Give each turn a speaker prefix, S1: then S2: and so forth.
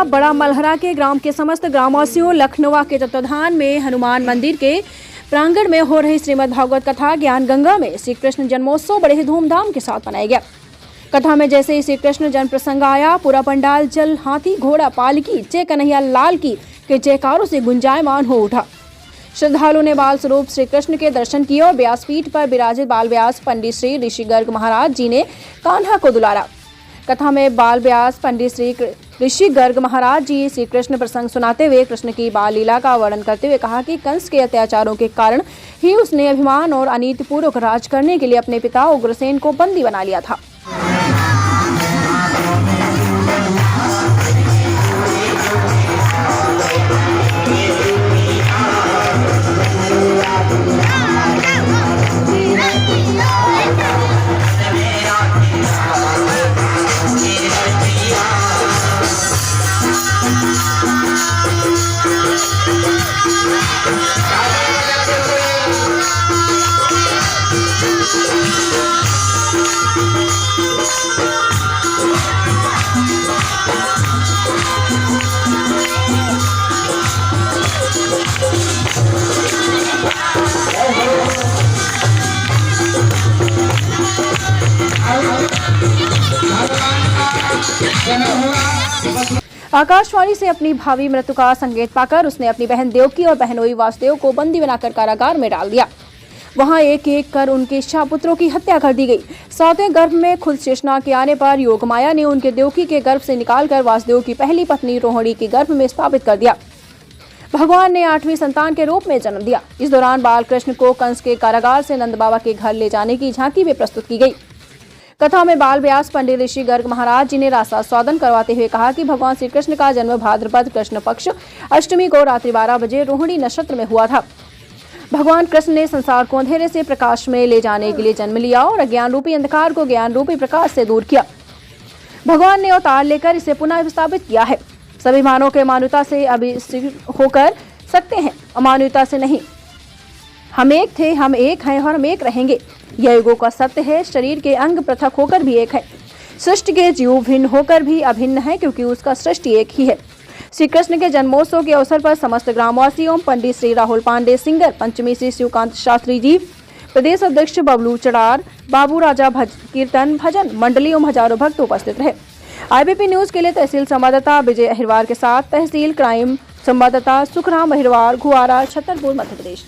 S1: जिला बड़ा मलहरा के ग्राम के समस्त ग्रामवासियों लखनऊ के तत्वाधान में हनुमान मंदिर के प्रांगण में हो रही श्रीमद् भागवत कथा ज्ञान गंगा में श्री कृष्ण जन्मोत्सव बड़े ही धूमधाम के साथ मनाया गया। कथा में जैसे ही श्री कृष्ण जन्म प्रसंग आया, पूरा पंडाल जल, हाथी, घोड़ा, पालकी, जय कन्हैया लाल की के जयकारों से गुंजायमान हो उठा। श्रद्धालुओं ने बाल स्वरूप श्री कृष्ण के दर्शन किए और व्यासपीठ पर विराजित बाल व्यास पंडित श्री ऋषि गर्ग महाराज जी ने कान्हा को दुलारा। कथा में बाल व्यास पंडित श्री ऋषि गर्ग महाराज जी श्री कृष्ण प्रसंग सुनाते हुए कृष्ण की बाल लीला का वर्णन करते हुए कहा कि कंस के अत्याचारों के कारण ही उसने अभिमान और अनीतिपूर्वक राज करने के लिए अपने पिता उग्रसेन को बंदी बना लिया था। आकाशवाणी से अपनी भावी मृत्यु का संकेत पाकर उसने अपनी बहन देवकी और बहनोई वासुदेव को बंदी बनाकर कारागार में डाल दिया। वहां एक एक कर उनके शाहपुत्रों की हत्या कर दी गई। सातवें गर्भ में खुद शेषनाग के आने पर योगमाया ने उनके देवकी के गर्भ से निकालकर वासुदेव की पहली पत्नी रोहिणी के गर्भ में स्थापित कर दिया। भगवान ने 8वीं संतान के रूप में जन्म दिया। इस दौरान बाल कृष्ण को कंस के कारागार से नंद बाबा के घर ले जाने की झांकी भी प्रस्तुत की गई। कथा में बाल व्यास पंडित ऋषि गर्ग महाराज जी ने रासास्वादन करवाते हुए कहा कि भगवान श्री कृष्ण का जन्म भाद्रपद कृष्ण पक्ष अष्टमी को रात्रि 12 बजे रोहिणी नक्षत्र में हुआ था। भगवान कृष्ण ने संसार को अंधेरे से प्रकाश में ले जाने के लिए जन्म लिया और अज्ञान रूपी अंधकार को ज्ञान रूपी प्रकाश से दूर किया। भगवान ने अवतार लेकर इसे पुनः स्थापित किया है। सभी मानव के मानवता से अभिषिक्त होकर सकते हैं, अमानवता से नहीं। हम एक थे, हम एक हैं और हम एक रहेंगे। यह युगों का सत्य है। शरीर के अंग पृथक होकर भी एक है, सृष्टि के जीव भिन्न होकर भी अभिन्न है, क्योंकि उसका सृष्टि एक ही है। श्री कृष्ण के जन्मोत्सव के अवसर पर समस्त ग्रामवासियों, पंडित श्री राहुल पांडे, सिंगर पंचमी श्री शिवकांत शास्त्री जी, प्रदेश अध्यक्ष बबलू चड़ार, बाबू राजा कीर्तन भजन मंडलियों में हजारों भक्त उपस्थित रहे। IBP न्यूज के लिए तहसील संवाददाता विजय अहिरवार के साथ तहसील क्राइम संवाददाता सुखराम अहिरवार, घुआरा, छतरपुर, मध्य प्रदेश।